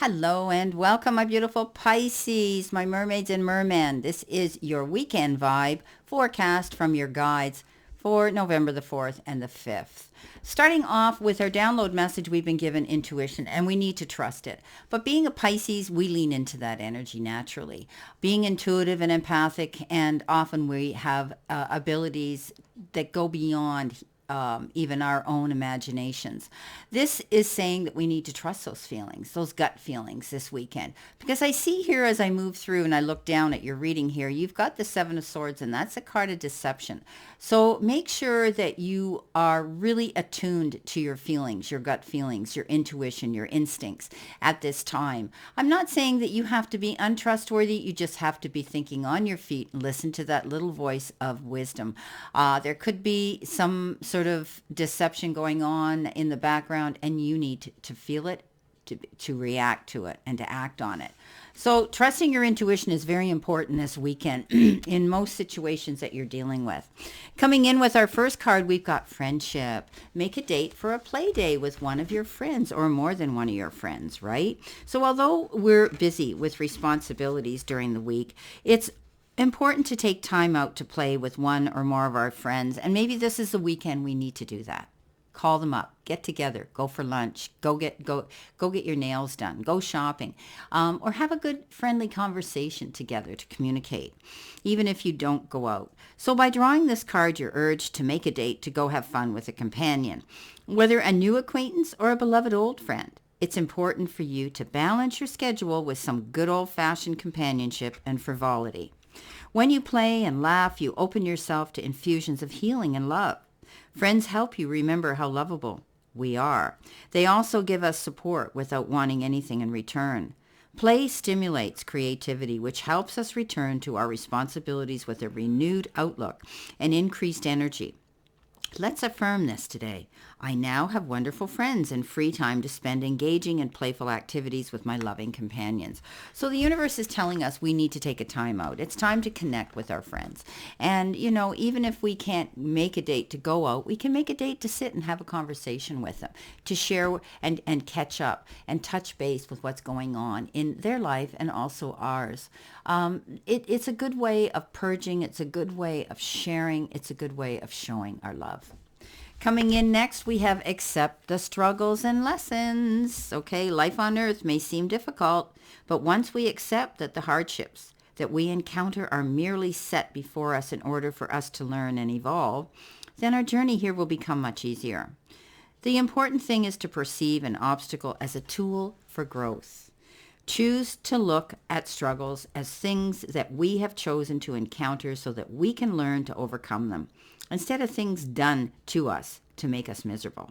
Hello and welcome, my beautiful Pisces, my mermaids and mermen. This is your weekend vibe forecast from your guides for November the 4th and the 5th. Starting off with our download message, we've been given intuition and we need to trust it. But being a Pisces, we lean into that energy naturally. Being intuitive and empathic, and often we have abilities that go beyond even our own imaginations. This is saying that we need to trust those feelings, those gut feelings this weekend. Because I see here as I move through and I look down at your reading here, you've got the Seven of Swords, and that's a card of deception. So make sure that you are really attuned to your feelings, your gut feelings, your intuition, your instincts at this time. I'm not saying that you have to be untrustworthy. You just have to be thinking on your feet and listen to that little voice of wisdom. There could be some sort of deception going on in the background, and you need to feel it, to react to it, and to act on it. So trusting your intuition is very important this weekend in most situations that you're dealing with. Coming in with our first card, we've got friendship. Make a date for a play day with one of your friends or more than one of your friends, right? So although we're busy with responsibilities during the week, it's important to take time out to play with one or more of our friends. And maybe this is the weekend we need to do that. Call them up, get together, go for lunch, go get your nails done, go shopping, or have a good friendly conversation together to communicate, even if you don't go out. So by drawing this card, you're urged to make a date to go have fun with a companion, whether a new acquaintance or a beloved old friend. It's important for you to balance your schedule with some good old-fashioned companionship and frivolity. When you play and laugh, you open yourself to infusions of healing and love. Friends help you remember how lovable we are. They also give us support without wanting anything in return. Play stimulates creativity, which helps us return to our responsibilities with a renewed outlook and increased energy. Let's affirm this today. I now have wonderful friends and free time to spend engaging in playful activities with my loving companions. So the universe is telling us we need to take a time out. It's time to connect with our friends. And, even if we can't make a date to go out, we can make a date to sit and have a conversation with them, to share and catch up and touch base with what's going on in their life and also ours. It's a good way of purging. It's a good way of sharing. It's a good way of showing our love. Coming in next, we have accept the struggles and lessons. Okay, life on earth may seem difficult, but once we accept that the hardships that we encounter are merely set before us in order for us to learn and evolve, then our journey here will become much easier. The important thing is to perceive an obstacle as a tool for growth. Choose to look at struggles as things that we have chosen to encounter so that we can learn to overcome them, instead of things done to us to make us miserable.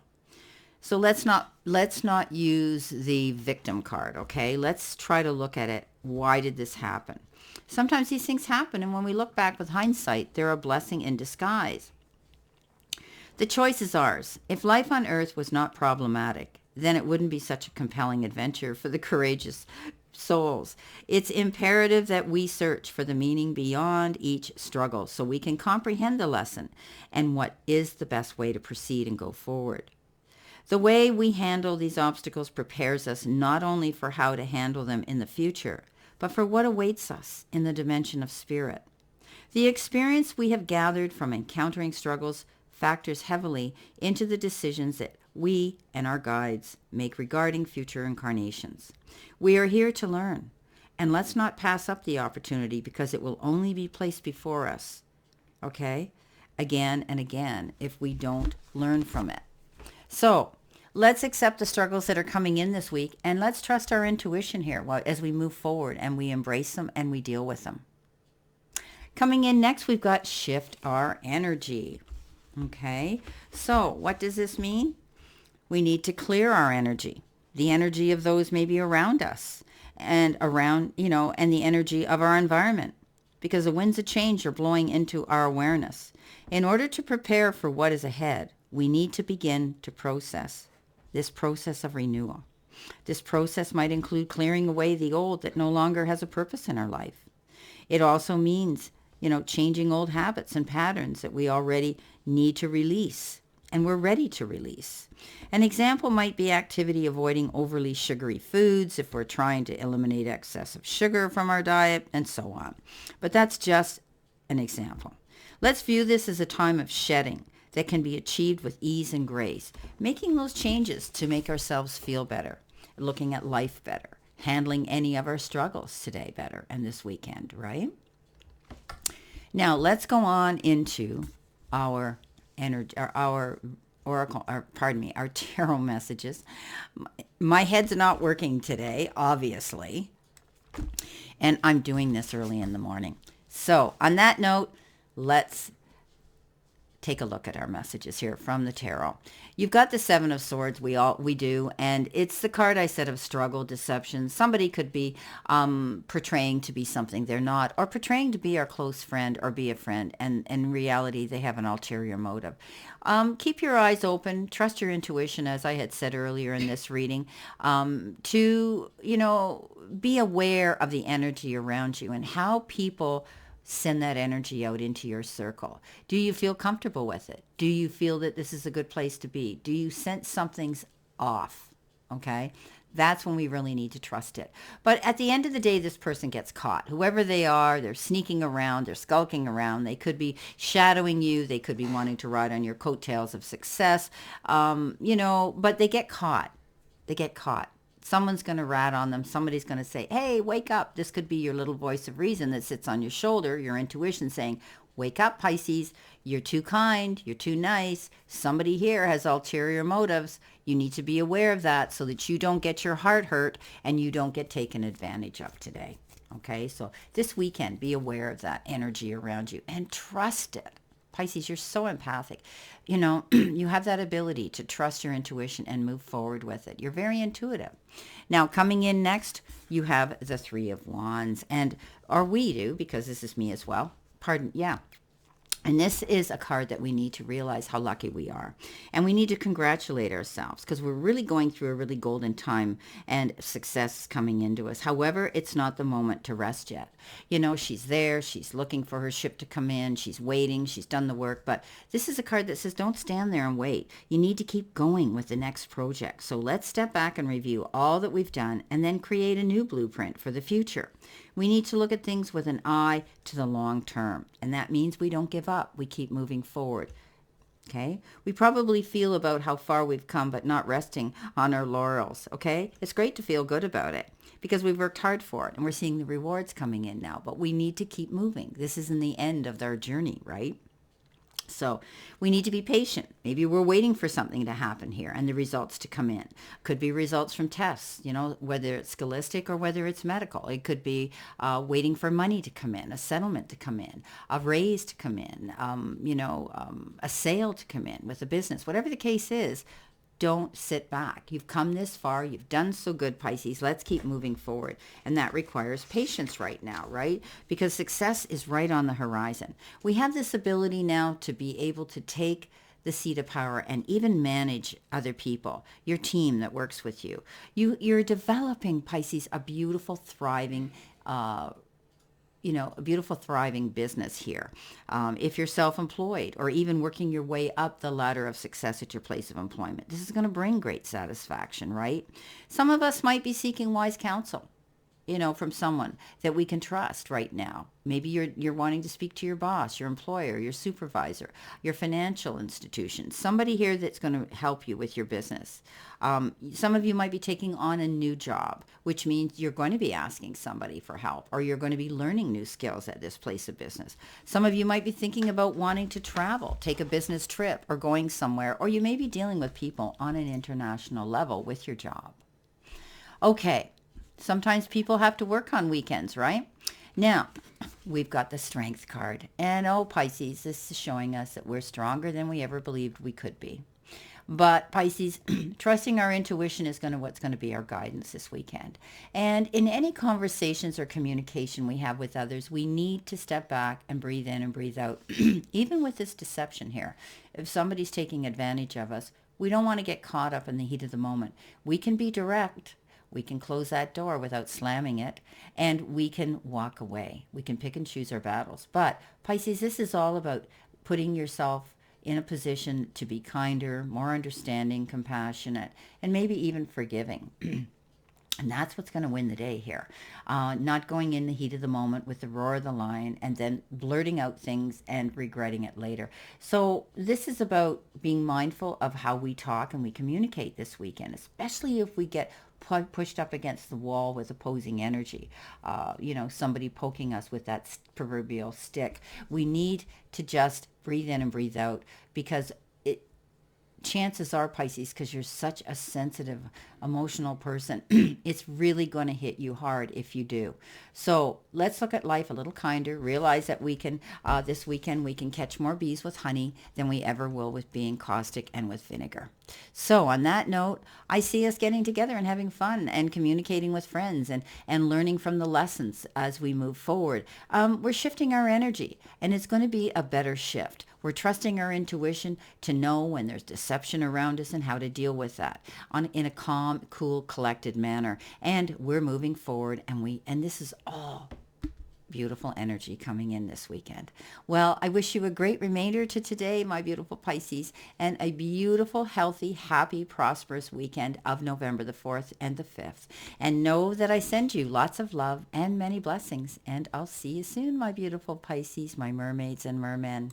So let's not use the victim card, okay? Let's try to look at it. Why did this happen? Sometimes these things happen, and when we look back with hindsight, they're a blessing in disguise. The choice is ours. If life on earth was not problematic, then it wouldn't be such a compelling adventure for the courageous souls. It's imperative that we search for the meaning beyond each struggle so we can comprehend the lesson and what is the best way to proceed and go forward. The way we handle these obstacles prepares us not only for how to handle them in the future, but for what awaits us in the dimension of spirit. The experience we have gathered from encountering struggles factors heavily into the decisions that we and our guides make regarding future incarnations. We are here to learn, and let's not pass up the opportunity because it will only be placed before us, okay, again and again if we don't learn from it. So let's accept the struggles that are coming in this week, and let's trust our intuition here as we move forward and we embrace them and we deal with them. Coming in next, we've got shift our energy. Okay, so what does this mean? We need to clear our energy, the energy of those maybe around us and and the energy of our environment, because the winds of change are blowing into our awareness. In order to prepare for what is ahead, we need to begin to process this process of renewal. This process might include clearing away the old that no longer has a purpose in our life. It also means, changing old habits and patterns that we already need to release. and we're ready to release. An example might be activity avoiding overly sugary foods if we're trying to eliminate excessive sugar from our diet, and so on. But that's just an example. Let's view this as a time of shedding that can be achieved with ease and grace, making those changes to make ourselves feel better, looking at life better, handling any of our struggles today better and this weekend, right? Now let's go on into our energy, our oracle, our tarot messages. My head's not working today, obviously, and I'm doing this early in the morning. So on that note, let's take a look at our messages here from the tarot. You've got the Seven of Swords. We do, and it's the card I said of struggle, deception. Somebody could be portraying to be something they're not, or portraying to be our close friend or be a friend, and in reality they have an ulterior motive. Keep your eyes open. Trust your intuition, as I had said earlier in this reading, to be aware of the energy around you and how people send that energy out into your circle. Do you feel comfortable with it? Do you feel that this is a good place to be? Do you sense something's off? Okay? That's when we really need to trust it. But at the end of the day, this person gets caught. Whoever they are, they're sneaking around, they're skulking around. They could be shadowing you. They could be wanting to ride on your coattails of success, but they get caught. They get caught. Someone's going to rat on them. Somebody's going to say, hey, wake up. This could be your little voice of reason that sits on your shoulder, your intuition saying, wake up, Pisces. You're too kind. You're too nice. Somebody here has ulterior motives. You need to be aware of that so that you don't get your heart hurt and you don't get taken advantage of today. Okay, so this weekend, be aware of that energy around you and trust it. Pisces, you're so empathic. You have that ability to trust your intuition and move forward with it. You're very intuitive. Now, coming in next, you have the Three of Wands. Or we do, because this is me as well. And this is a card that we need to realize how lucky we are. And we need to congratulate ourselves because we're really going through a really golden time and success is coming into us. However, it's not the moment to rest yet. She's there. She's looking for her ship to come in. She's waiting. She's done the work. But this is a card that says don't stand there and wait. You need to keep going with the next project. So let's step back and review all that we've done and then create a new blueprint for the future. We need to look at things with an eye to the long term. And that means we don't give up. We keep moving forward. Okay? We probably feel about how far we've come, but not resting on our laurels. Okay? It's great to feel good about it because we've worked hard for it and we're seeing the rewards coming in now, but we need to keep moving. This isn't the end of our journey, right? So we need to be patient. Maybe we're waiting for something to happen here and the results to come in. Could be results from tests, whether it's scholastic or whether it's medical. It could be waiting for money to come in, a settlement to come in, a raise to come in, a sale to come in with a business. Whatever the case is, don't sit back. You've come this far. You've done so good, Pisces. Let's keep moving forward. And that requires patience right now, right? Because success is right on the horizon. We have this ability now to be able to take the seat of power and even manage other people, your team that works with you. You're developing, Pisces, a beautiful, thriving a beautiful, thriving business here. If you're self-employed or even working your way up the ladder of success at your place of employment, this is going to bring great satisfaction, right? Some of us might be seeking wise counsel, from someone that we can trust right now. Maybe you're wanting to speak to your boss, your employer, your supervisor, your financial institution, somebody here that's going to help you with your business. Some of you might be taking on a new job, which means you're going to be asking somebody for help, or you're going to be learning new skills at this place of business. Some of you might be thinking about wanting to travel, take a business trip, or going somewhere, or you may be dealing with people on an international level with your job. Okay. Sometimes people have to work on weekends, right? Now, we've got the Strength card. And Pisces, this is showing us that we're stronger than we ever believed we could be. But Pisces, trusting our intuition is what's going to be our guidance this weekend. And in any conversations or communication we have with others, we need to step back and breathe in and breathe out. Even with this deception here, if somebody's taking advantage of us, we don't want to get caught up in the heat of the moment. We can be direct. We can close that door without slamming it, and we can walk away. We can pick and choose our battles. But Pisces, this is all about putting yourself in a position to be kinder, more understanding, compassionate, and maybe even forgiving. And that's what's going to win the day here. Not going in the heat of the moment with the roar of the lion and then blurting out things and regretting it later. So this is about being mindful of how we talk and we communicate this weekend, especially if we get pushed up against the wall with opposing energy. Somebody poking us with that proverbial stick. We need to just breathe in and breathe out, because chances are, Pisces, because you're such a sensitive, emotional person, it's really going to hit you hard if you do. So let's look at life a little kinder, realize that we can, this weekend, we can catch more bees with honey than we ever will with being caustic and with vinegar. So on that note, I see us getting together and having fun and communicating with friends and learning from the lessons as we move forward. We're shifting our energy, and it's going to be a better shift. We're trusting our intuition to know when there's deception around us and how to deal with that in a calm, cool, collected manner. And we're moving forward, and this is all beautiful energy coming in this weekend. Well, I wish you a great remainder to today, my beautiful Pisces, and a beautiful, healthy, happy, prosperous weekend of November the 4th and the 5th. And know that I send you lots of love and many blessings. And I'll see you soon, my beautiful Pisces, my mermaids and mermen.